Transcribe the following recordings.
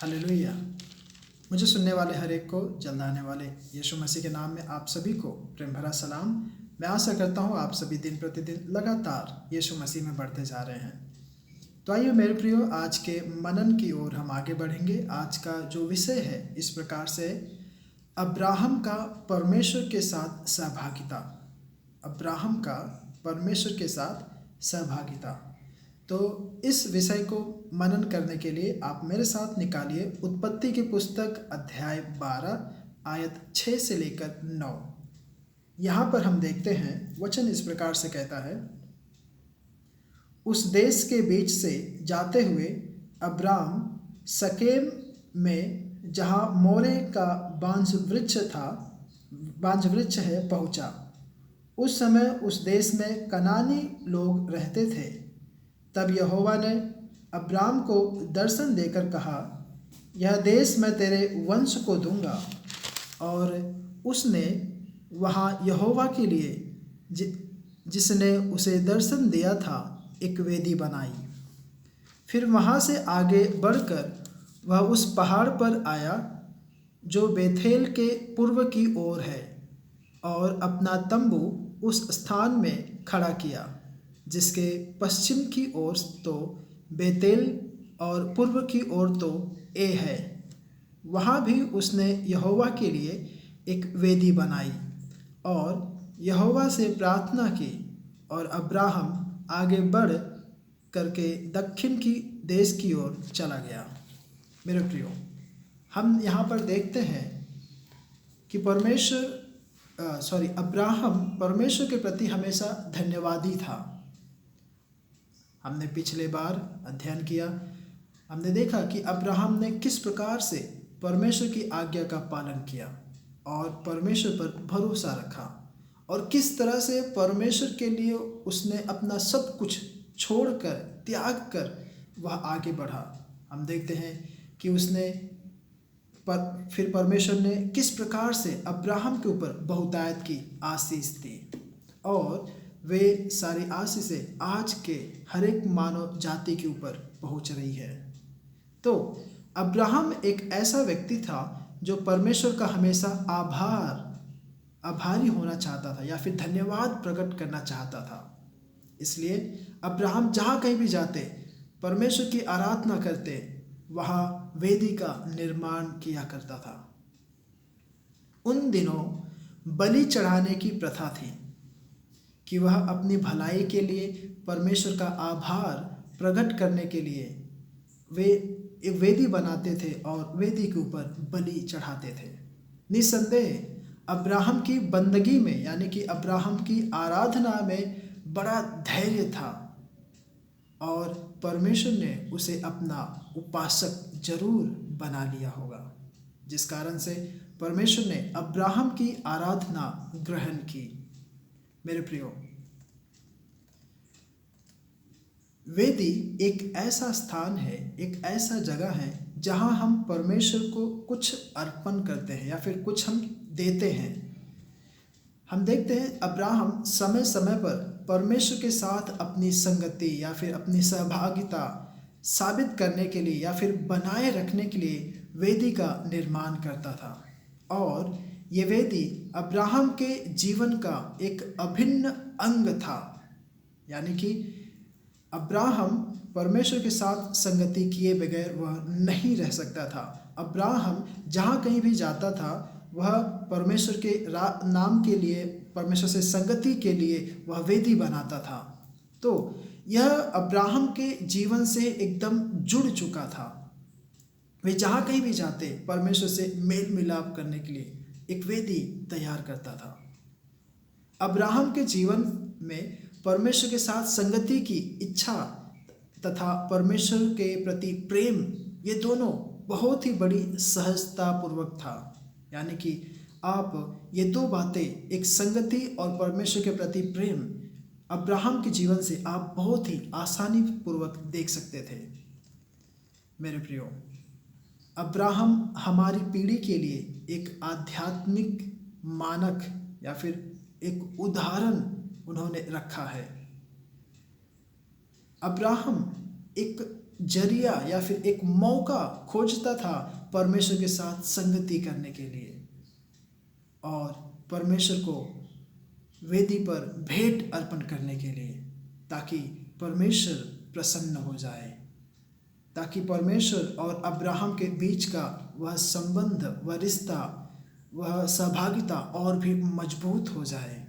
Hallelujah. मुझे सुनने वाले हर एक को जल्द आने वाले यीशु मसीह के नाम में आप सभी को प्रेम भरा सलाम। मैं आशा करता हूँ आप सभी दिन प्रतिदिन लगातार यीशु मसीह में बढ़ते जा रहे हैं। तो आइए मेरे प्रियो, आज के मनन की ओर हम आगे बढ़ेंगे। आज का जो विषय है इस प्रकार से, अब्राहम का परमेश्वर के साथ सहभागिता। अब्राहम का परमेश्वर के साथ सहभागिता। तो इस विषय को मनन करने के लिए आप मेरे साथ निकालिए उत्पत्ति की पुस्तक अध्याय 12 आयत 6 से लेकर 9। यहाँ पर हम देखते हैं वचन इस प्रकार से कहता है, उस देश के बीच से जाते हुए अब्राम शकेम में, जहाँ मोरे का बांज वृक्ष है, पहुँचा। उस समय उस देश में कनानी लोग रहते थे। तब यहोवा ने अब्राम को दर्शन देकर कहा, यह देश मैं तेरे वंश को दूंगा। और उसने वहाँ यहोवा के लिए जिसने उसे दर्शन दिया था एक वेदी बनाई। फिर वहाँ से आगे बढ़कर वह उस पहाड़ पर आया जो बेथेल के पूर्व की ओर है, और अपना तंबू उस स्थान में खड़ा किया जिसके पश्चिम की ओर तो बेतेल और पूर्व की ओर तो ए है। वहाँ भी उसने यहोवा के लिए एक वेदी बनाई और यहोवा से प्रार्थना की। और अब्राहम आगे बढ़ करके दक्षिण की देश की ओर चला गया। मेरे प्रियो, हम यहाँ पर देखते हैं कि अब्राहम परमेश्वर के प्रति हमेशा धन्यवादी था। हमने पिछले बार अध्ययन किया, हमने देखा कि अब्राहम ने किस प्रकार से परमेश्वर की आज्ञा का पालन किया और परमेश्वर पर भरोसा रखा, और किस तरह से परमेश्वर के लिए उसने अपना सब कुछ छोड़कर, त्याग कर वह आगे बढ़ा। हम देखते हैं कि फिर परमेश्वर ने किस प्रकार से अब्राहम के ऊपर बहुतायत की आशीष दी, और वे सारी आशीषें आज के हर एक मानव जाति के ऊपर पहुंच रही है। तो अब्राहम एक ऐसा व्यक्ति था जो परमेश्वर का हमेशा आभारी होना चाहता था, या फिर धन्यवाद प्रकट करना चाहता था। इसलिए अब्राहम जहाँ कहीं भी जाते, परमेश्वर की आराधना करते, वहाँ वेदी का निर्माण किया करता था। उन दिनों बलि चढ़ाने की प्रथा थी कि वह अपनी भलाई के लिए, परमेश्वर का आभार प्रकट करने के लिए वे एक वेदी बनाते थे और वेदी के ऊपर बलि चढ़ाते थे। निस्संदेह अब्राहम की बंदगी में, यानी कि अब्राहम की आराधना में बड़ा धैर्य था, और परमेश्वर ने उसे अपना उपासक जरूर बना लिया होगा, जिस कारण से परमेश्वर ने अब्राहम की आराधना ग्रहण की। मेरे प्रियो, वेदी एक ऐसा स्थान है, एक ऐसा जगह है जहां हम परमेश्वर को कुछ अर्पण करते हैं या फिर कुछ हम देते हैं। हम देखते हैं अब्राहम समय समय पर परमेश्वर के साथ अपनी संगति या फिर अपनी सहभागिता साबित करने के लिए या फिर बनाए रखने के लिए वेदी का निर्माण करता था। और ये वेदी अब्राहम के जीवन का एक अभिन्न अंग था, यानी कि अब्राहम परमेश्वर के साथ संगति किए बगैर वह नहीं रह सकता था। अब्राहम जहाँ कहीं भी जाता था, वह परमेश्वर के नाम के लिए, परमेश्वर से संगति के लिए वह वेदी बनाता था। तो यह अब्राहम के जीवन से एकदम जुड़ चुका था। वे जहाँ कहीं भी जाते, परमेश्वर से मेल मिलाप करने के लिए एक वेदी तैयार करता था। अब्राहम के जीवन में परमेश्वर के साथ संगति की इच्छा तथा परमेश्वर के प्रति प्रेम, ये दोनों बहुत ही बड़ी सहजता पूर्वक था। यानी कि आप ये दो बातें, एक संगति और परमेश्वर के प्रति प्रेम, अब्राहम के जीवन से आप बहुत ही आसानी पूर्वक देख सकते थे। मेरे प्रियो, अब्राहम हमारी पीढ़ी के लिए एक आध्यात्मिक मानक या फिर एक उदाहरण उन्होंने रखा है। अब्राहम एक जरिया या फिर एक मौका खोजता था परमेश्वर के साथ संगति करने के लिए और परमेश्वर को वेदी पर भेंट अर्पण करने के लिए, ताकि परमेश्वर प्रसन्न हो जाए, ताकि परमेश्वर और अब्राहम के बीच का वह संबंध, वह रिश्ता, वह सहभागिता और भी मजबूत हो जाए।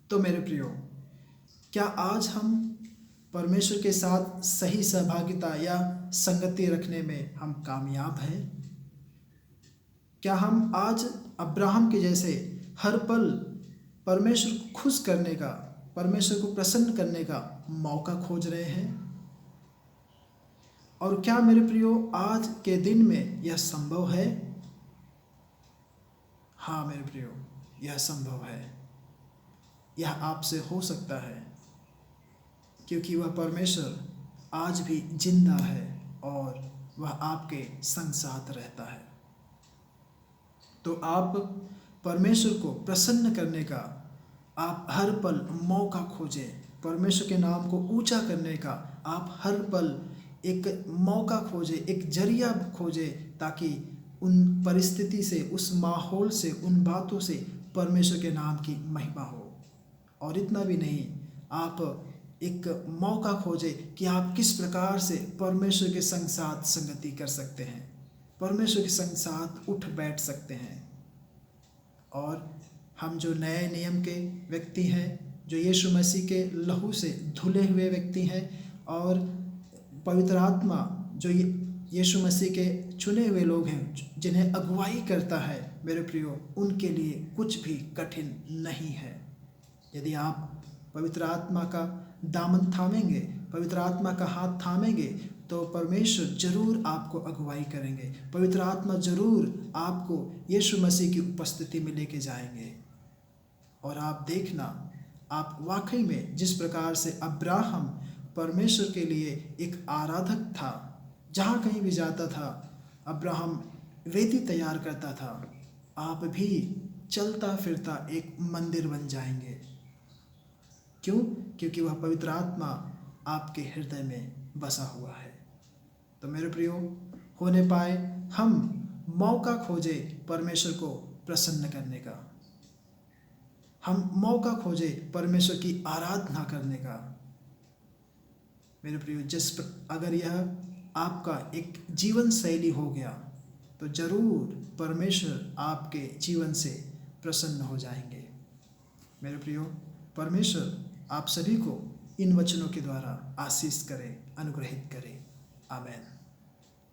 तो मेरे प्रियो, क्या आज हम परमेश्वर के साथ सही सहभागिता या संगति रखने में हम कामयाब हैं? क्या हम आज अब्राहम के जैसे हर पल परमेश्वर को खुश करने का, परमेश्वर को प्रसन्न करने का मौका खोज रहे हैं? और क्या मेरे प्रियो आज के दिन में यह संभव है? हाँ मेरे प्रियो, यह संभव है। यह आपसे हो सकता है, क्योंकि वह परमेश्वर आज भी जिंदा है और वह आपके संग साथ रहता है। तो आप परमेश्वर को प्रसन्न करने का आप हर पल मौका खोजें। परमेश्वर के नाम को ऊंचा करने का आप हर पल एक मौका खोजें, एक जरिया खोजें, ताकि उन परिस्थिति से, उस माहौल से, उन बातों से परमेश्वर के नाम की महिमा हो। और इतना भी नहीं, आप एक मौका खोजें कि आप किस प्रकार से परमेश्वर के संग साथ संगति कर सकते हैं, परमेश्वर के संग साथ उठ बैठ सकते हैं। और हम जो नए नियम के व्यक्ति हैं, जो यीशु मसीह के लहू से धुले हुए व्यक्ति हैं, और पवित्र आत्मा जो यीशु मसीह के चुने हुए लोग हैं, जिन्हें अगुवाई करता है, मेरे प्रियो, उनके लिए कुछ भी कठिन नहीं है। यदि आप पवित्र आत्मा का दामन थामेंगे, पवित्र आत्मा का हाथ थामेंगे, तो परमेश्वर जरूर आपको अगुवाई करेंगे। पवित्र आत्मा जरूर आपको यीशु मसीह की उपस्थिति में लेके जाएंगे। और आप देखना, आप वाकई में जिस प्रकार से अब्राहम परमेश्वर के लिए एक आराधक था, जहाँ कहीं भी जाता था अब्राहम वेदी तैयार करता था, आप भी चलता फिरता एक मंदिर बन जाएंगे। क्यों? क्योंकि वह पवित्र आत्मा आपके हृदय में बसा हुआ है। तो मेरे प्रियो, होने पाए हम मौका खोजें परमेश्वर को प्रसन्न करने का, हम मौका खोजें परमेश्वर की आराधना करने का। मेरे प्रियो, अगर यह आपका एक जीवन शैली हो गया, तो जरूर परमेश्वर आपके जीवन से प्रसन्न हो जाएंगे। मेरे प्रियो, परमेश्वर आप सभी को इन वचनों के द्वारा आशीष करे, अनुग्रहित करे। आमीन।